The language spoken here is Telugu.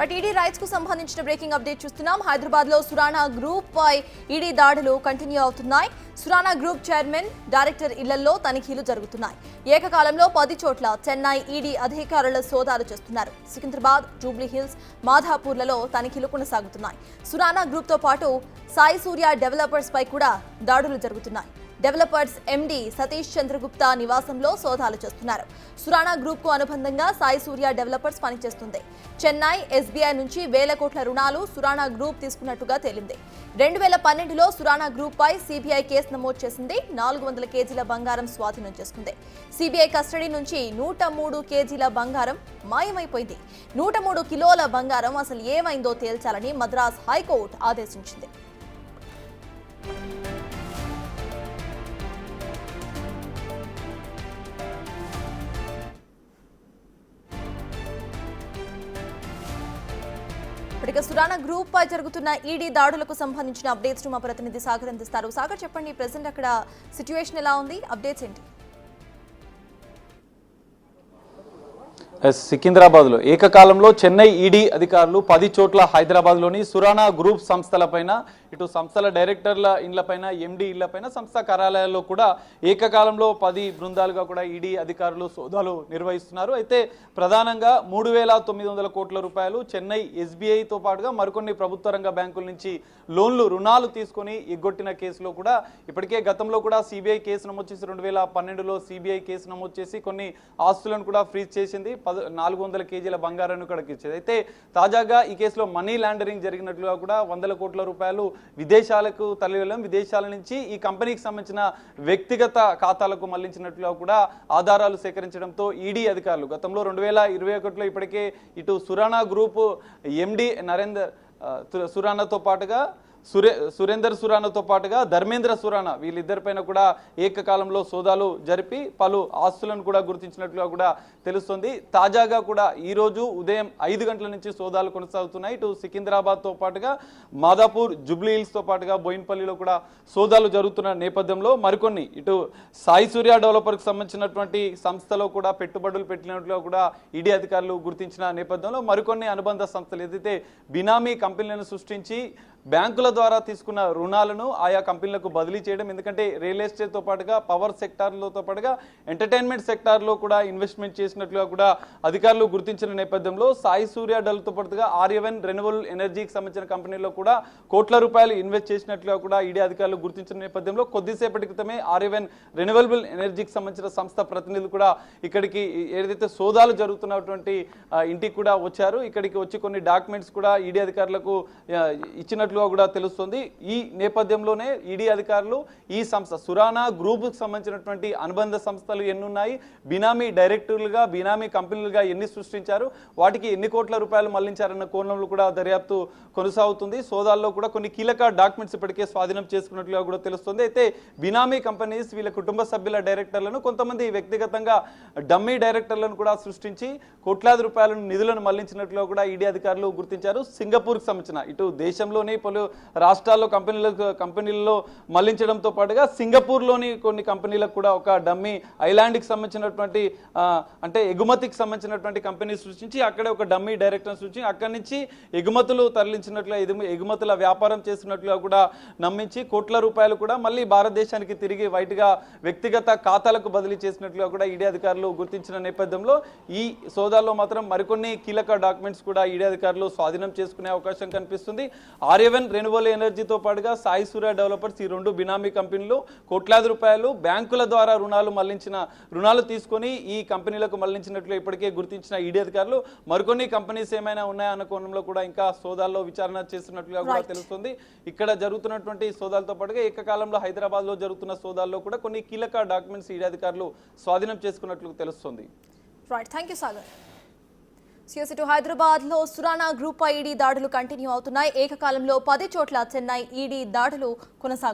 రైట్ ఈడీ రైట్స్ కు సంబంధించిన బ్రేకింగ్ అప్డేట్ చూస్తున్నాం. హైదరాబాద్ లో సురానా గ్రూప్ పై ఈడీ దాడులు కంటిన్యూ అవుతున్నాయి. సురానా గ్రూప్ చైర్మన్, డైరెక్టర్ ఇళ్లలో తనిఖీలు జరుగుతున్నాయి. ఏకకాలంలో 10 చోట్ల చెన్నై ఈడీ అధికారుల సోదాలు చేస్తున్నారు. సికింద్రాబాద్, జూబ్లీ హిల్స్, మాధాపూర్లలో తనిఖీలు కొనసాగుతున్నాయి. సురానా గ్రూప్ తో పాటు సాయి సూర్య డెవలపర్స్ పై కూడా దాడులు జరుగుతున్నాయి. డెవలపర్స్ ఎండీ సతీష్ చంద్రగుప్తా నివాసంలో సోదాలు చేస్తున్నారు. సురానా గ్రూప్ కు అనుబంధంగా సాయి సూర్య డెవలపర్స్ పనిచేస్తుంది. చెన్నై, ఎస్బీఐ నుంచి వేల కోట్ల రుణాలు సురానా గ్రూప్ తీసుకున్నట్టుగా తేలింది. 2012లో సురానా గ్రూప్ పై సిబిఐ కేసు నమోదు చేసింది. 400 కేజీల బంగారం స్వాధీనం చేసుకుంది. సిబిఐ కస్టడీ నుంచి 103 కేజీల బంగారం మాయమైపోయింది. 103 కిలోల బంగారం అసలు ఏమైందో తేల్చాలని మద్రాస్ హైకోర్టు ఆదేశించింది. ఇక సురానా గ్రూప్ పై జరుగుతున్న ఈడీ దాడులకు సంబంధించిన అప్డేట్స్ మా ప్రతినిధి సాగర్ అందిస్తారు. సాగర్, చెప్పండి, ప్రెసెంట్ అక్కడ సిచ్యువేషన్ ఎలా ఉంది, అప్డేట్స్ ఏంటి? సికింద్రాబాద్లో ఏకకాలంలో చెన్నై ఈడీ అధికారులు 10 చోట్ల హైదరాబాద్లోని సురానా గ్రూప్ సంస్థలపైన, ఇటు సంస్థల డైరెక్టర్ల ఇళ్లపైన, ఎండీ ఇళ్లపైన, సంస్థ కార్యాలయాల్లో కూడా ఏకకాలంలో 10 బృందాలుగా కూడా ఈడీ అధికారులు సోదాలు నిర్వహిస్తున్నారు. అయితే ప్రధానంగా 3,900 కోట్ల రూపాయలు చెన్నై ఎస్బీఐతో పాటుగా మరికొన్ని ప్రభుత్వ రంగ బ్యాంకుల నుంచి రుణాలు తీసుకొని ఎగ్గొట్టిన కేసులో కూడా ఇప్పటికే గతంలో కూడా సిబిఐ కేసు నమోదు చేసి 2012లో సిబిఐ కేసు నమోదు చేసి కొన్ని ఆస్తులను కూడా ఫ్రీజ్ చేసింది. 400 కేజీల బంగారాన్ని కూడా ఇచ్చేది. అయితే తాజాగా ఈ కేసులో మనీ లాండరింగ్ జరిగినట్లుగా కూడా 100 కోట్ల రూపాయలు విదేశాలకు తరలివేయడం, విదేశాల నుంచి ఈ కంపెనీకి సంబంధించిన వ్యక్తిగత ఖాతాలకు మళ్లించినట్లుగా కూడా ఆధారాలు సేకరించడంతో ఈడీ అధికారులు గతంలో 2021లో ఇప్పటికే ఇటు సురానా గ్రూప్ ఎండీ సురానాతో పాటుగా సురేందర్ సురానాతో పాటుగా ధర్మేంద్ర సురానా వీళ్ళిద్దరిపైన కూడా ఏకకాలంలో సోదాలు జరిపి పలు ఆస్తులను కూడా గుర్తించినట్లుగా కూడా తెలుస్తుంది. తాజాగా కూడా ఈరోజు ఉదయం 5 గంటల నుంచి సోదాలు కొనసాగుతున్నాయి. ఇటు సికింద్రాబాద్తో పాటుగా మాదాపూర్, జూబ్లీ హిల్స్తో పాటుగా బోయిన్పల్లిలో కూడా సోదాలు జరుగుతున్న నేపథ్యంలో మరికొన్ని ఇటు సాయి సూర్య డెవలపర్కి సంబంధించినటువంటి సంస్థలో కూడా పెట్టుబడులు పెట్టినట్లుగా కూడా ఈడీ అధికారులు గుర్తించిన నేపథ్యంలో మరికొన్ని అనుబంధ సంస్థలు ఏదైతే బినామీ కంపెనీలను సృష్టించి బ్యాంకుల ద్వారా తీసుకున్న రుణాలను ఆయా కంపెనీలకు బదిలీ చేయడం, ఎందుకంటే రియల్ ఎస్టేట్తో పాటుగా పవర్ సెక్టార్లతో పాటుగా ఎంటర్టైన్మెంట్ సెక్టార్లో కూడా ఇన్వెస్ట్మెంట్ చేసినట్లుగా కూడా అధికారులు గుర్తించిన నేపథ్యంలో సాయి సూర్య డెవలప్తో పాటుగా ఆర్యవన్ రెన్యూవబుల్ ఎనర్జీకి సంబంధించిన కంపెనీలో కూడా కోట్ల రూపాయలు ఇన్వెస్ట్ చేసినట్లుగా కూడా ఈడీ అధికారులు గుర్తించిన నేపథ్యంలో కొద్దిసేపటి క్రితమే ఆర్యవన్ రెన్యూవబుల్ ఎనర్జీకి సంబంధించిన సంస్థ ప్రతినిధులు కూడా ఇక్కడికి ఏదైతే సోదాలు జరుగుతున్నటువంటి ఇంటికి కూడా వచ్చారు. ఇక్కడికి వచ్చి కొన్ని డాక్యుమెంట్స్ కూడా ఈడీ అధికారులకు ఇచ్చినట్లు కూడా తెలుస్తుంది. ఈ నేపథ్యంలోనే ఈడీ అధికారులు ఈ సంస్థ సురానా గ్రూప్కి సంబంధించినటువంటి అనుబంధ సంస్థలు ఎన్ని ఉన్నాయి, బినామీ డైరెక్టర్లుగా, బినామీ కంపెనీలుగా ఎన్ని సృష్టించారు, వాటికి ఎన్ని కోట్ల రూపాయలు మళ్లించారన్న కోణంలో కూడా దర్యాప్తు కొనసాగుతుంది. సోదాల్లో కూడా కొన్ని కీలక డాక్యుమెంట్స్ ఇప్పటికే స్వాధీనం చేసుకున్నట్లుగా కూడా తెలుస్తుంది. అయితే బినామీ కంపెనీస్ వీళ్ళ కుటుంబ సభ్యుల డైరెక్టర్లను, కొంతమంది వ్యక్తిగతంగా డమ్మీ డైరెక్టర్లను కూడా సృష్టించి కోట్లాది రూపాయల నిధులను మళ్లించినట్లుగా కూడా ఈడీ అధికారులు గుర్తించారు. సింగపూర్కి సంబంధించిన ఇటు దేశంలోని పలు రాష్ట్రాల్లో కంపెనీలలో మళ్లించడంతో పాటుగా సింగపూర్లోని కొన్ని కంపెనీలకు కూడా ఒక డమ్మీ ఐలాండ్కి సంబంధించినటువంటి అంటే ఎగుమతికి సంబంధించినటువంటి కంపెనీ సృష్టించి అక్కడే ఒక డమ్మీ డైరెక్టర్ సృష్టించి అక్కడి నుంచి ఎగుమతులు తరలించినట్లుగా, ఎగుమతుల వ్యాపారం చేసినట్లుగా కూడా నమ్మించి కోట్ల రూపాయలు కూడా మళ్ళీ భారతదేశానికి తిరిగి వైట్గా వ్యక్తిగత ఖాతాలకు బదిలీ చేసినట్లుగా కూడా ఈడీ అధికారులు గుర్తించిన నేపథ్యంలో ఈ సోదాల్లో మాత్రం మరికొన్ని కీలక డాక్యుమెంట్స్ కూడా ఈడీ అధికారులు స్వాధీనం చేసుకునే అవకాశం కనిపిస్తుంది. ఆర్యవన్ రెన్యూవబుల్ ఎనర్జీతో పాటుగా సాయి సూర్య డెవలపర్స్ ఈ 2 బినామీ కంపెనీలు కోట్లాది రూపాయలు బ్యాంకుల ద్వారా రుణాలు తీసుకొని ఈ కంపెనీలకు మళ్లించినట్లు ఇప్పటికే గుర్తించిన ఈడీ అధికారులు మరికొన్ని కంపెనీస్ ఏమైనా ఉన్నాయన్న కోణంలో కూడా ఇంకా సోదాల్లో విచారణ చేస్తున్నట్లుగా కూడా తెలుస్తుంది. ఇక్కడ జరుగుతున్నటువంటి సోదాలతో పాటుగా ఏకకాలంలో హైదరాబాద్ లో జరుగుతున్న సోదాల్లో కూడా కొన్ని కీలక డాక్యుమెంట్స్ ఈడీ అధికారులు స్వాధీనం చేసుకున్నట్లు తెలుస్తుంది. Right, thank you Sagar. సియాసిటు హైదరాబాద్ లో సురానా గ్రూప్ ఈడీ దాడులు కంటిన్యూ అవుతున్నాయి. ఏకకాలంలో 10 చోట్ల చెన్నై ఈడీ దాడులు కొనసాగుతున్నాయి.